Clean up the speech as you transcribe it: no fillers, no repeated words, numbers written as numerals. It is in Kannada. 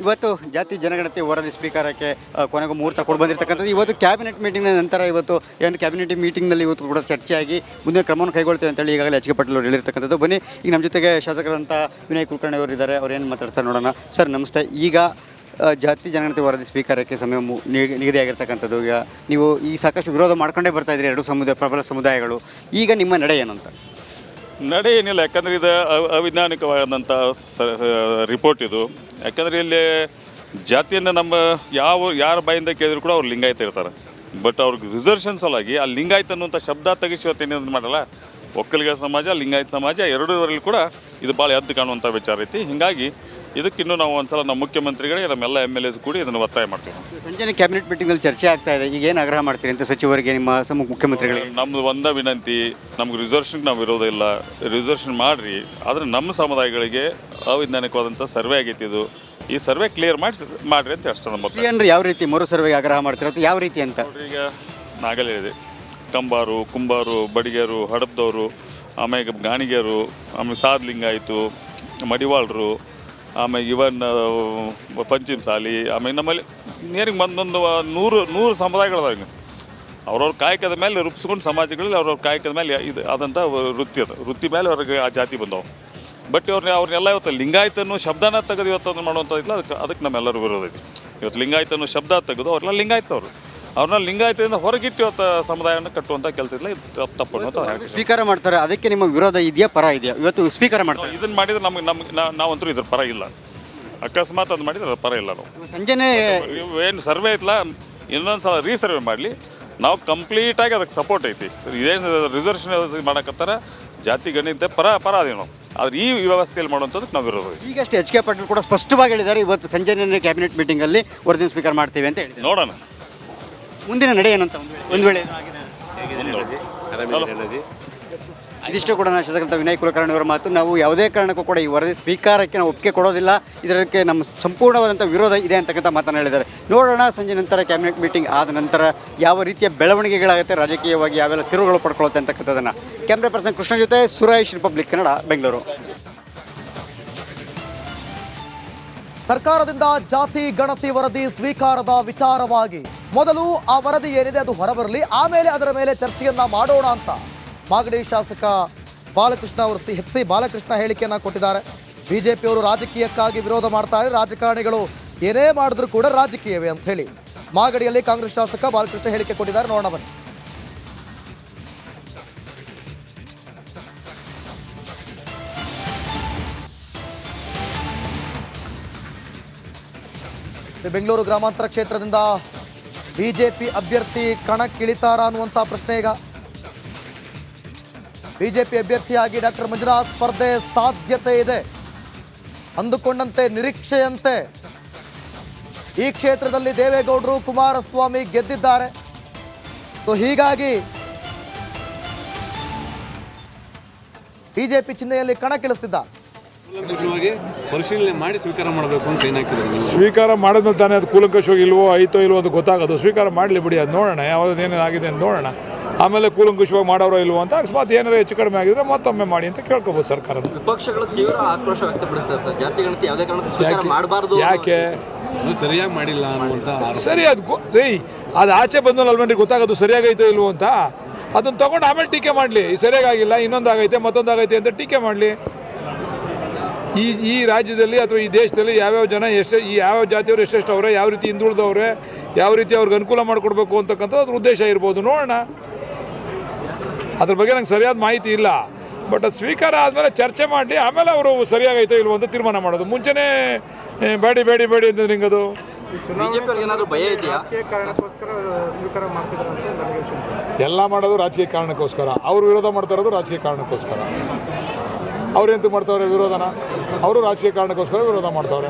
ಇವತ್ತು ಜಾತಿ ಜನಗಣತಿ ವರದಿ ಸ್ವೀಕಾರಕ್ಕೆ ಕೊನೆಗೂ ಮುಹೂರ್ತ ಕೊಡು ಬಂದಿರತಕ್ಕಂಥದ್ದು. ಇವತ್ತು ಕ್ಯಾಬಿನೆಟ್ ಮೀಟಿಂಗ್ನ ನಂತರ ಇವತ್ತು ಏನು ಕ್ಯಾಬಿನೆಟ್ ಮೀಟಿಂಗ್ನಲ್ಲಿ ಇವತ್ತು ಕೂಡ ಚರ್ಚೆಯಾಗಿ ಮುಂದಿನ ಕ್ರಮವನ್ನು ಕೈಗೊಳ್ತೇವೆ ಅಂತೇಳಿ ಈಗಾಗಲೇ ಎಚ್ ಕೆ ಪಾಟೀಲ್ ಅವರು ಹೇಳಿರ್ತಕ್ಕಂಥದ್ದು. ಬನ್ನಿ, ಈಗ ನಮ್ಮ ಜೊತೆಗೆ ಶಾಸಕರಂಥ ವಿನಯ್ ಕುಲಕರ್ಣಿ ಅವರು ಇದ್ದಾರೆ, ಅವ್ರು ಏನು ಮಾತಾಡ್ತಾರೆ ನೋಡೋಣ. ಸರ್ ನಮಸ್ತೆ. ಈಗ ಜಾತಿ ಜನಗಣತಿ ವರದಿ ಸ್ವೀಕಾರಕ್ಕೆ ಸಮಯ ನಿಗದಿಯಾಗಿರ್ತಕ್ಕಂಥದ್ದು. ಈಗ ನೀವು ಈ ಸಾಕಷ್ಟು ವಿರೋಧ ಮಾಡ್ಕೊಂಡೇ ಬರ್ತಾ ಇದ್ದೀರಿ, ಎರಡು ಪ್ರಬಲ ಸಮುದಾಯಗಳು. ಈಗ ನಿಮ್ಮ ನಡೆ ಏನು ಅಂತ? ನಡೆ ಏನಿಲ್ಲ, ಯಾಕಂದರೆ ಇದು ಅವೈಜ್ಞಾನಿಕವಾದಂಥ ರಿಪೋರ್ಟ್ ಇದು. ಯಾಕಂದರೆ ಇಲ್ಲಿ ಜಾತಿಯನ್ನು ನಮ್ಮ ಯಾರ ಬಾಯಿಂದ ಕೇಳಿದ್ರು ಕೂಡ ಅವ್ರು ಲಿಂಗಾಯತ ಇರ್ತಾರೆ. ಬಟ್ ಅವ್ರಿಗೆ ರಿಸರ್ವೇಷನ್ ಸಲುವಾಗಿ ಆ ಲಿಂಗಾಯತ ಅನ್ನುವಂಥ ಶಬ್ದ ತೆಗಿಸಿ ಇವತ್ತೇನೇನು ಮಾಡಲ್ಲ, ಒಕ್ಕಲಿಗ ಸಮಾಜ ಲಿಂಗಾಯತ ಸಮಾಜ ಎರಡೂವರೆಗೂ ಕೂಡ ಇದು ಭಾಳ ಎದ್ದು ಕಾಣುವಂಥ ವಿಚಾರ ಐತಿ. ಹೀಗಾಗಿ ಇದಕ್ಕಿನ್ನೂ ನಾವು ಒಂದ್ಸಲ ನಮ್ಮ ಮುಖ್ಯಮಂತ್ರಿಗಳಿಗೆ ನಮ್ಮೆಲ್ಲ MLAs ಕೂಡಿ ಇದನ್ನು ಒತ್ತಾಯ ಮಾಡ್ತೀವಿ. ಸಂಜೆ ಕ್ಯಾಬಿನೆಟ್ ಮೀಟಿಂಗ್ನಲ್ಲಿ ಚರ್ಚೆ ಆಗ್ತಾ ಇದೆ. ಈಗ ಏನು ಆಗ್ರಹ ಮಾಡ್ತೀರಿ ಅಂತ ಸಚಿವರಿಗೆ, ನಿಮ್ಮ ಮುಖ್ಯಮಂತ್ರಿಗಳಿಗೆ? ನಮ್ಮದು ಒಂದೇ ವಿನಂತಿ, ನಮ್ಗೆ ರಿಸರ್ವೇಷನ್ಗೆ ನಾವು ವಿರೋಧ ಇಲ್ಲ, ರಿಸರ್ವೇಷನ್ ಮಾಡಿರಿ. ಆದರೆ ನಮ್ಮ ಸಮುದಾಯಗಳಿಗೆ ಅವೈಜ್ಞಾನಿಕವಾದಂಥ ಸರ್ವೆ ಆಗೈತಿ. ಇದು ಈ ಸರ್ವೆ ಕ್ಲಿಯರ್ ಮಾಡಿರಿ ಅಂತ ಅಷ್ಟೇ ನಮ್ಮ ಅಂದರೆ ಯಾವ ರೀತಿ ಮರು ಸರ್ವೆಗೆ ಆಗ್ರಹ ಮಾಡ್ತಿರೋದು, ಯಾವ ರೀತಿ ಅಂತ? ಈಗ ನಾಗಲೇ ಇದೆ, ಕಂಬಾರು, ಕುಂಬಾರು, ಬಡಿಗೆರು, ಹಡಪದವರು, ಆಮೇಲೆ ಗಾಣಿಗೆರು, ಆಮೇಲೆ ಸಾದ್ಲಿಂಗಾಯಿತು, ಮಡಿವಾಳರು, ಆಮೇಲೆ ಇವನ್ ಪಂಚಿಮ ಸಾಲಿ, ಆಮೇಲೆ ನಮ್ಮಲ್ಲಿ ನೇರಿಗೆ ಒಂದೊಂದು ನೂರು ಸಮುದಾಯಗಳದಾವ. ಅವ್ರವ್ರ ಕಾಯಕದ ಮೇಲೆ ರೂಪಿಸ್ಕೊಂಡು ಸಮಾಜಗಳಲ್ಲಿ ಅವ್ರವ್ರ ಕಾಯಕದ ಮೇಲೆ ಇದು ಆದಂಥ ವೃತ್ತಿ ಅದು. ವೃತ್ತಿ ಮೇಲೆ ಅವ್ರಿಗೆ ಆ ಜಾತಿ ಬಂದವು. ಬಟ್ ಅವ್ರನ್ನೆಲ್ಲ ಇವತ್ತು ಲಿಂಗಾಯತನ್ನು ಶಬ್ದನ ತೆಗೆದು ಇವತ್ತು ಮಾಡುವಂಥದ್ದಿಲ್ಲ. ಅದಕ್ಕೆ ನಮ್ಮೆಲ್ಲರೂ ವಿರೋಧ ಐತಿ. ಇವತ್ತು ಲಿಂಗಾಯತನ್ನು ಶಬ್ದ ತೆಗೆದು ಅವ್ರೆಲ್ಲ ಲಿಂಗಾಯತ್ಸವರು, ಅವ್ರನ್ನ ಲಿಂಗಾಯತದಿಂದ ಹೊರಗಿಟ್ಟು ಇವತ್ತು ಸಮುದಾಯವನ್ನು ಕಟ್ಟುವಂಥ ಕೆಲಸ ಇಲ್ಲ. ಇದು ತಪ್ಪು ಅನ್ನೋದು ಸ್ವೀಕಾರ ಮಾಡ್ತಾರೆ. ಅದಕ್ಕೆ ನಿಮ್ಮ ವಿರೋಧ ಇದೆಯಾ, ಪರ ಇದೆಯಾ? ಇವತ್ತು ಸ್ವೀಕಾರ ಮಾಡ್ತಾರೆ. ಇದನ್ನು ಮಾಡಿದರೆ ನಾವಂತೂ ಇದ್ರ ಪರ ಇಲ್ಲ. ಅಕಸ್ಮಾತ್ ಅದು ಮಾಡಿದ್ರೆ ಅದ್ರ ಪರ ಇಲ್ಲ. ನಾವು ಸಂಜೆನೇ ಏನು ಸರ್ವೆ ಐತಲ್ಲ, ಇನ್ನೊಂದು ಸಲ ರೀಸರ್ವೆ ಮಾಡಲಿ. ನಾವು ಕಂಪ್ಲೀಟಾಗಿ ಅದಕ್ಕೆ ಸಪೋರ್ಟ್ ಐತಿ. ಇದೇನು ರಿಸರ್ವೇಷನ್ ಮಾಡಕತ್ತಾರ, ಜಾತಿ ಗಣಿತ ಪರ ಅದೇ ನಾವು. ಆದ್ರೆ ಈ ವ್ಯವಸ್ಥೆಯಲ್ಲಿ ಮಾಡುವಂಥದ್ದಕ್ಕೆ ನಾವು ವಿರೋಧ. ಈಗಷ್ಟೇ ಎಚ್ ಕೆ ಪಾಟೀಲ್ ಕೂಡ ಸ್ಪಷ್ಟವಾಗಿ ಹೇಳಿದ್ದಾರೆ, ಇವತ್ತು ಸಂಜೆನೇ ಕ್ಯಾಬಿನೆಟ್ ಮೀಟಿಂಗಲ್ಲಿ ವರದಿ ಸ್ವೀಕಾರ ಮಾಡ್ತೀವಿ ಅಂತ ಹೇಳಿ. ನೋಡೋಣ ಮುಂದಿನ ನಡೆ ಏನಂತ ಒಂದು ವೇಳೆ ಇದಿಷ್ಟು ಕೂಡ ಶಾಸಕರಂತ ವಿನಯ್ ಕುಲಕರ್ಣಿ ಅವರ ಮಾತು. ನಾವು ಯಾವುದೇ ಕಾರಣಕ್ಕೂ ಕೂಡ ಈ ವರದಿ ಸ್ವೀಕಾರಕ್ಕೆ ನಾವು ಒಪ್ಪಿಗೆ ಕೊಡೋದಿಲ್ಲ, ಇದಕ್ಕೆ ನಮ್ಮ ಸಂಪೂರ್ಣವಾದಂಥ ವಿರೋಧ ಇದೆ ಅಂತಕ್ಕಂಥ ಮಾತನ್ನು ಹೇಳಿದ್ದಾರೆ. ನೋಡೋಣ ಸಂಜೆ ನಂತರ ಕ್ಯಾಬಿನೆಟ್ ಮೀಟಿಂಗ್ ಆದ ನಂತರ ಯಾವ ರೀತಿಯ ಬೆಳವಣಿಗೆಗಳಾಗುತ್ತೆ, ರಾಜಕೀಯವಾಗಿ ಯಾವೆಲ್ಲ ತಿರುವುಗಳು ಪಡ್ಕೊಳ್ಳುತ್ತೆ ಅಂತಕ್ಕಂಥದ್ದನ್ನು. ಕ್ಯಾಮ್ರಾ ಪರ್ಸನ್ ಕೃಷ್ಣ ಜೊತೆ ಸುರೇಶ್, ರಿಪಬ್ಲಿಕ್ ಕನ್ನಡ, ಬೆಂಗಳೂರು. ಸರ್ಕಾರದಿಂದ ಜಾತಿ ಗಣತಿ ವರದಿ ಸ್ವೀಕಾರದ ವಿಚಾರವಾಗಿ ಮೊದಲು ಆ ವರದಿ ಏನಿದೆ ಅದು ಹೊರಬರಲಿ, ಆಮೇಲೆ ಅದರ ಮೇಲೆ ಚರ್ಚೆಯನ್ನ ಮಾಡೋಣ ಅಂತ ಮಾಗಡಿ ಶಾಸಕ ಬಾಲಕೃಷ್ಣ ಅವರು ಎಚ್ ಸಿ ಬಾಲಕೃಷ್ಣ ಹೇಳಿಕೆಯನ್ನ ಕೊಟ್ಟಿದ್ದಾರೆ. ಬಿಜೆಪಿಯವರು ರಾಜಕೀಯಕ್ಕಾಗಿ ವಿರೋಧ ಮಾಡ್ತಾರೆ, ರಾಜಕಾರಣಿಗಳು ಏನೇ ಮಾಡಿದ್ರು ಕೂಡ ರಾಜಕೀಯವೇ ಅಂತ ಹೇಳಿ ಮಾಗಡಿಯಲ್ಲಿ ಕಾಂಗ್ರೆಸ್ ಶಾಸಕ ಬಾಲಕೃಷ್ಣ ಹೇಳಿಕೆ ಕೊಟ್ಟಿದ್ದಾರೆ. ನೋಡೋಣ ಬನ್ನಿ. ಬೆಂಗಳೂರು ಗ್ರಾಮಾಂತರ ಕ್ಷೇತ್ರದಿಂದ ಬಿಜೆಪಿ ಅಭ್ಯರ್ಥಿ ಕಣಕ್ಕಿಳಿತಾರ ಅನ್ನುವಂಥ ಪ್ರಶ್ನೆ. ಈಗ ಬಿಜೆಪಿ ಅಭ್ಯರ್ಥಿಯಾಗಿ ಡಾಕ್ಟರ್ ಮಂಜುನಾಥ್ ಸ್ಪರ್ಧೆ ಸಾಧ್ಯತೆ ಇದೆ, ಅಂದುಕೊಂಡಂತೆ ನಿರೀಕ್ಷೆಯಂತೆ ಈ ಕ್ಷೇತ್ರದಲ್ಲಿ ದೇವೇಗೌಡರು, ಕುಮಾರಸ್ವಾಮಿ ಗೆದ್ದಿದ್ದಾರೆ. ಸೊ ಹೀಗಾಗಿ ಬಿಜೆಪಿ ಚಿಹ್ನೆಯಲ್ಲಿ ಕಣಕ್ಕಿಳಿಸ್ತಿದ್ದಾರೆ. ಪರಿಶೀಲನೆ ಮಾಡಿ ಸ್ವೀಕಾರ ಮಾಡಬೇಕು ಅಂತ ಏನಾಕಿದ್ರು. ಸ್ವೀಕಾರ ಮಾಡಿದ್ಮೇಲೆ ತಾನೇ ಅದು ಕೂಲಂಕಷವಾಗಿ ಇಲ್ವೋ ಐತೋ ಇಲ್ವೋ ಅದು ಗೊತ್ತಾಗೋದು. ಸ್ವೀಕಾರ ಮಾಡಲಿ ಬಿಡಿ, ಅದು ನೋಡೋಣ, ಯಾವ್ದು ಏನೇನಾಗಿದೆ ಅಂತ ನೋಡೋಣ. ಆಮೇಲೆ ಕೂಲಂಕಷವಾಗಿ ಮಾಡೋರೋ ಇಲ್ವೋ ಅಂತ ಅಕಸ್ಮಾತ್ ಏನಾರು ಹೆಚ್ಚು ಕಡಿಮೆ ಆಗಿದ್ರೆ ಮತ್ತೊಮ್ಮೆ ಮಾಡಿ ಅಂತ ಕೇಳ್ಕೊಬೋದು ಸರ್ಕಾರದ. ವಿಪಕ್ಷಗಳು ತೀವ್ರ ಆಕ್ರೋಶ ವ್ಯಕ್ತಪಡಿಸ್ತಾರೆ ಸರ್, ಜಾತಿ ಗಣತಿ ಯಾವುದೇ ಕಾರಣಕ್ಕೂ ಮಾಡಬಾರ್ದು. ಯಾಕೆ ಸರಿಯಾಗಿ ಮಾಡಿಲ್ಲ ಅನ್ನುವಂಥ ಸರಿ ಅದು ಆಚೆ ಬಂದ್ಮೇಲೆ ಅಲ್ವೇನ್ರಿ ಗೊತ್ತಾಗೋದು ಸರಿಯಾಗೈತೋ ಇಲ್ವೋ ಅಂತ. ಅದನ್ನು ತೊಗೊಂಡು ಆಮೇಲೆ ಟೀಕೆ ಮಾಡಲಿ, ಸರಿಯಾಗಿಲ್ಲ ಇನ್ನೊಂದಾಗೈತೆ ಮತ್ತೊಂದಾಗೈತೆ ಅಂತ ಟೀಕೆ ಮಾಡಲಿ. ಈ ರಾಜ್ಯದಲ್ಲಿ ಅಥವಾ ಈ ದೇಶದಲ್ಲಿ ಯಾವ್ಯಾವ ಜನ ಯಾವ್ಯಾವ ಜಾತಿಯವರು ಎಷ್ಟೆಷ್ಟು ಅವರೇ, ಯಾವ ರೀತಿ ಹಿಂದುಳಿದವ್ರೆ, ಯಾವ ರೀತಿ ಅವ್ರಿಗೆ ಅನುಕೂಲ ಮಾಡಿಕೊಡ್ಬೇಕು ಅಂತಕ್ಕಂಥದ್ದು ಅದ್ರ ಉದ್ದೇಶ ಇರ್ಬೋದು. ನೋಡೋಣ, ಅದ್ರ ಬಗ್ಗೆ ನಂಗೆ ಸರಿಯಾದ ಮಾಹಿತಿ ಇಲ್ಲ. ಬಟ್ ಅದು ಸ್ವೀಕಾರ ಆದಮೇಲೆ ಚರ್ಚೆ ಮಾಡಿ ಆಮೇಲೆ ಅವರು ಸರಿಯಾಗೈತೋ ಇಲ್ವೋ ಅಂತ ತೀರ್ಮಾನ ಮಾಡೋದು. ಮುಂಚೆನೇ ಬೇಡಿ ಅಂತಂದ್ರೆ ಹಿಂಗದು ಎಲ್ಲ ಮಾಡೋದು ರಾಜಕೀಯ ಕಾರಣಕ್ಕೋಸ್ಕರ. ಅವರು ವಿರೋಧ ಮಾಡ್ತಾ ಇರೋದು ರಾಜಕೀಯ ಕಾರಣಕ್ಕೋಸ್ಕರ. ಅವ್ರು ಎಂತ ಮಾಡ್ತಾವ್ರೆ ವಿರೋಧನ? ಅವರು ರಾಜಕೀಯ ಕಾರಣಕ್ಕೋಸ್ಕರ ವಿರೋಧ ಮಾಡ್ತಾವ್ರೆ.